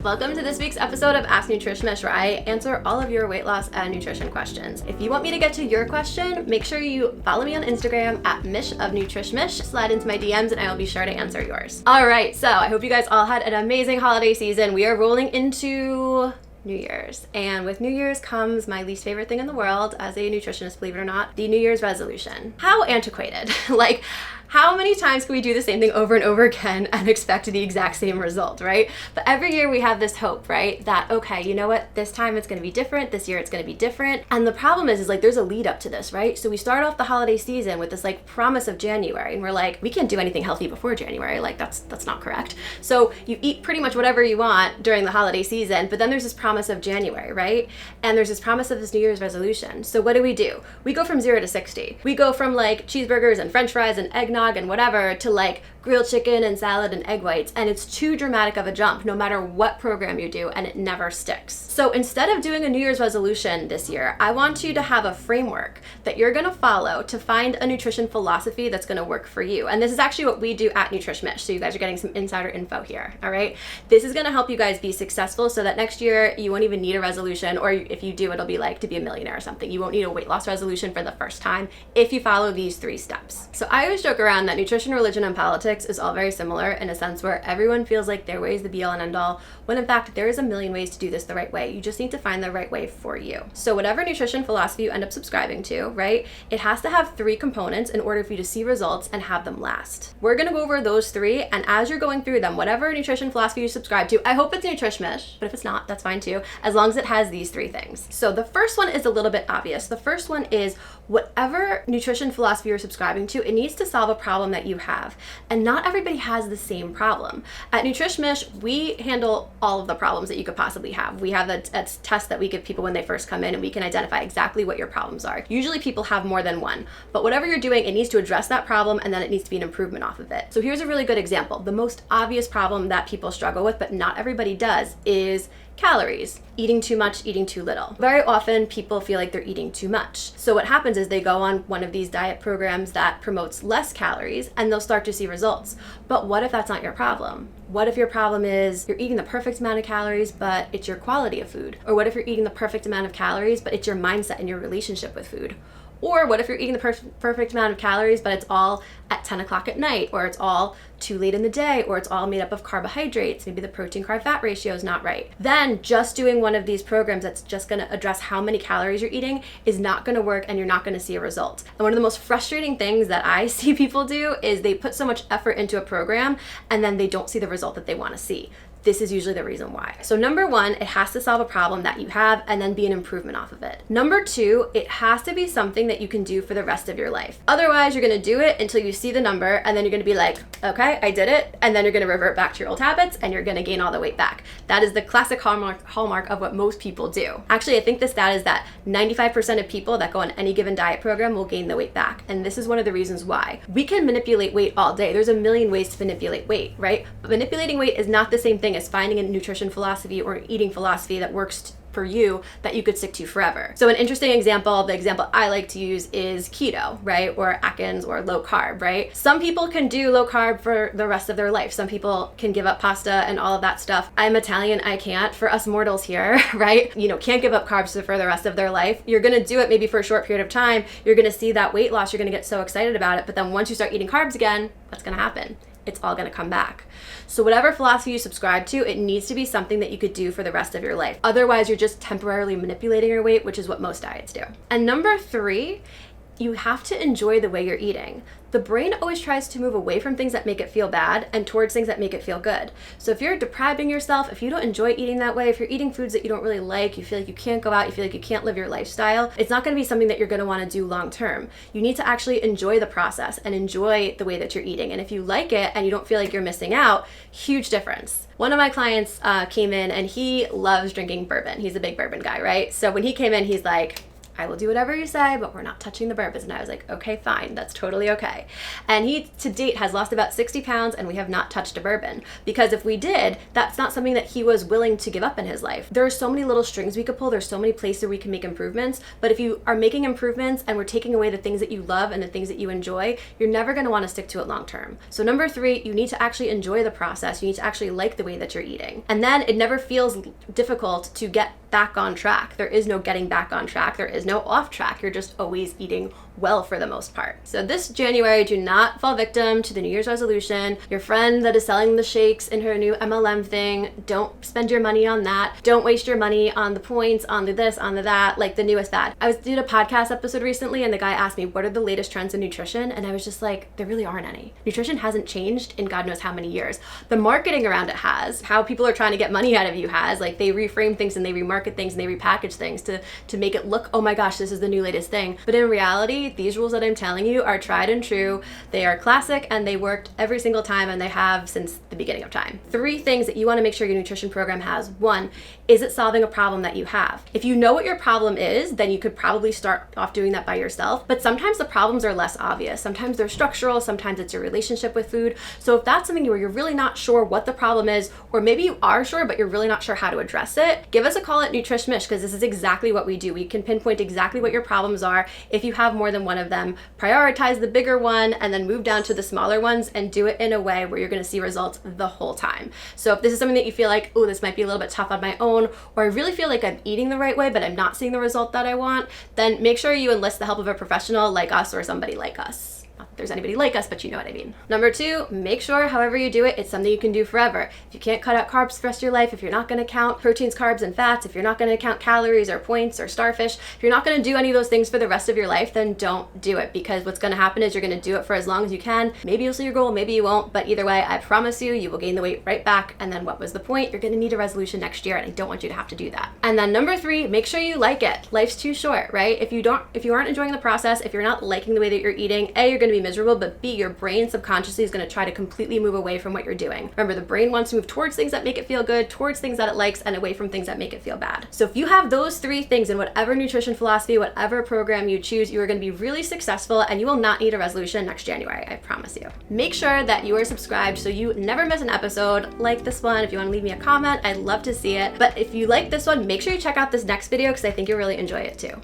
Welcome to this week's episode of Ask Nutrish Mish, where I answer all of your weight loss and nutrition questions. If you want me to get to your question, make sure you follow me on Instagram at Mish of Nutrish Mish. Slide into my DMs and I will be sure to answer yours. All right, so I hope you guys all had an amazing holiday season. We are rolling into New Year's, and with New Year's comes my least favorite thing in the world as a nutritionist, believe it or not, the New Year's resolution. How antiquated. How many times can we do the same thing over and over again and expect the exact same result, right? But every year we have this hope, right? That, okay, you know what? This time it's going to be different. This year it's going to be different. And the problem is there's a lead up to this, right? So we start off the holiday season with this promise of January, and we're like, we can't do anything healthy before January. That's not correct. So you eat pretty much whatever you want during the holiday season, but then there's this promise of January, right? And there's this promise of this New Year's resolution. So what do? We go from 0 to 60. We go from cheeseburgers and French fries and eggnog and whatever to grilled chicken and salad and egg whites, and it's too dramatic of a jump no matter what program you do, and it never sticks. So instead of doing a New Year's resolution this year, I want you to have a framework that you're going to follow to find a nutrition philosophy that's going to work for you. And this is actually what we do at Nutrish Mish, so you guys are getting some insider info here, all right? This is going to help you guys be successful so that next year you won't even need a resolution, or if you do, it'll be to be a millionaire or something. You won't need a weight loss resolution for the first time if you follow these 3 steps. So I always joke around that nutrition, religion, and politics is all very similar in a sense where everyone feels like their way is the be all and end all, when in fact there is a million ways to do this the right way. You just need to find the right way for you. So whatever nutrition philosophy you end up subscribing to, right, it has to have 3 components in order for you to see results and have them last. We're going to go over those 3, and as you're going through them, whatever nutrition philosophy you subscribe to, I hope it's Nutrish Mish, but if it's not, that's fine too, as long as it has these 3 things. So the first one is a little bit obvious. The first one is whatever nutrition philosophy you're subscribing to, it needs to solve a problem that you have. And not everybody has the same problem. At Nutrish Mish, we handle all of the problems that you could possibly have. We have a test that we give people when they first come in, and we can identify exactly what your problems are. Usually people have more than one, but whatever you're doing, it needs to address that problem, and then it needs to be an improvement off of it. So here's a really good example. The most obvious problem that people struggle with, but not everybody does, is calories. Eating too much, eating too little. Very often people feel like they're eating too much. So what happens is they go on one of these diet programs that promotes less calories, and they'll start to see results. But what if that's not your problem? What if your problem is you're eating the perfect amount of calories, but it's your quality of food? Or what if you're eating the perfect amount of calories, but it's your mindset and your relationship with food? Or what if you're eating the perfect amount of calories, but it's all at 10 o'clock at night, or it's all too late in the day, or it's all made up of carbohydrates, maybe the protein carb fat ratio is not right? Then just doing one of these programs that's just going to address how many calories you're eating is not going to work, and you're not going to see a result. And one of the most frustrating things that I see people do is they put so much effort into a program and then they don't see the result that they want to see. This is usually the reason why. So number 1, it has to solve a problem that you have and then be an improvement off of it. Number 2, it has to be something that you can do for the rest of your life. Otherwise, you're going to do it until you see the number, and then you're going to be like, okay, I did it. And then you're going to revert back to your old habits, and you're going to gain all the weight back. That is the classic hallmark of what most people do. Actually, I think the stat is that 95% of people that go on any given diet program will gain the weight back. And this is one of the reasons why. We can manipulate weight all day. There's a million ways to manipulate weight, right? But manipulating weight is not the same thing as finding a nutrition philosophy or eating philosophy that works for you that you could stick to forever. So an interesting example, the example I like to use is keto, right? Or Atkins or low carb, right? Some people can do low carb for the rest of their life. Some people can give up pasta and all of that stuff. I'm Italian, I can't. For us mortals here, right? Can't give up carbs for the rest of their life. You're gonna do it maybe for a short period of time. You're gonna see that weight loss. You're gonna get so excited about it. But then once you start eating carbs again, what's gonna happen? It's all going to come back. So whatever philosophy you subscribe to, it needs to be something that you could do for the rest of your life. Otherwise, you're just temporarily manipulating your weight, which is what most diets do. And number 3, you have to enjoy the way you're eating. The brain always tries to move away from things that make it feel bad and towards things that make it feel good. So if you're depriving yourself, if you don't enjoy eating that way, if you're eating foods that you don't really like, you feel like you can't go out, you feel like you can't live your lifestyle, it's not going to be something that you're going to want to do long term. You need to actually enjoy the process and enjoy the way that you're eating. And if you like it and you don't feel like you're missing out, huge difference. One of my clients came in and he loves drinking bourbon. He's a big bourbon guy, right? So when he came in, he's like, I will do whatever you say, but we're not touching the bourbons. And I was like, okay, fine, that's totally okay. And he, to date, has lost about 60 pounds, and we have not touched a bourbon. Because if we did, that's not something that he was willing to give up in his life. There are so many little strings we could pull. There's so many places we can make improvements. But if you are making improvements and we're taking away the things that you love and the things that you enjoy, you're never going to want to stick to it long term. So number 3, you need to actually enjoy the process. You need to actually like the way that you're eating. And then it never feels difficult to get back on track. There is no getting back on track. There is no off track. You're just always eating well for the most part. So this January, do not fall victim to the New Year's resolution. Your friend that is selling the shakes in her new MLM thing, don't spend your money on that. Don't waste your money on the points, on the this, on the that, like the newest fad. I was doing a podcast episode recently and the guy asked me, what are the latest trends in nutrition? And I was just like, there really aren't any. Nutrition hasn't changed in God knows how many years. The marketing around it has. How people are trying to get money out of you has. Like they reframe things and they remarket things and they repackage things to make it look, oh my gosh, this is the new latest thing. But in reality, these rules that I'm telling you are tried and true. They are classic and they worked every single time, and they have since the beginning of time. 3 things that you want to make sure your nutrition program has. 1, is it solving a problem that you have? If you know what your problem is, then you could probably start off doing that by yourself. But sometimes the problems are less obvious. Sometimes they're structural, sometimes it's your relationship with food. So if that's something where you're really not sure what the problem is, or maybe you are sure, but you're really not sure how to address it, give us a call at Nutrish Mish, because this is exactly what we do. We can pinpoint exactly what your problems are. If you have more than one of them, prioritize the bigger one and then move down to the smaller ones and do it in a way where you're going to see results the whole time. So if this is something that you feel like, oh, this might be a little bit tough on my own, or I really feel like I'm eating the right way, but I'm not seeing the result that I want, then make sure you enlist the help of a professional like us or somebody like us. Not that there's anybody like us, but you know what I mean. Number 2, make sure however you do it, it's something you can do forever. If you can't cut out carbs for the rest of your life, if you're not going to count proteins, carbs, and fats, if you're not going to count calories or points or starfish, if you're not going to do any of those things for the rest of your life, then don't do it, because what's going to happen is you're going to do it for as long as you can. Maybe you'll see your goal, maybe you won't, but either way, I promise you, you will gain the weight right back. And then what was the point? You're going to need a resolution next year, and I don't want you to have to do that. And then number 3, make sure you like it. Life's too short, right? If you aren't enjoying the process, if you're not liking the way that you're eating, A, you're going to be miserable, but B, your brain subconsciously is going to try to completely move away from what you're doing. Remember, the brain wants to move towards things that make it feel good, towards things that it likes, and away from things that make it feel bad. So if you have those 3 things in whatever nutrition philosophy, whatever program you choose, you are going to be really successful, and you will not need a resolution next January, I promise you. Make sure that you are subscribed so you never miss an episode like this one. If you want to leave me a comment, I'd love to see it. But if you like this one, make sure you check out this next video, because I think you'll really enjoy it too.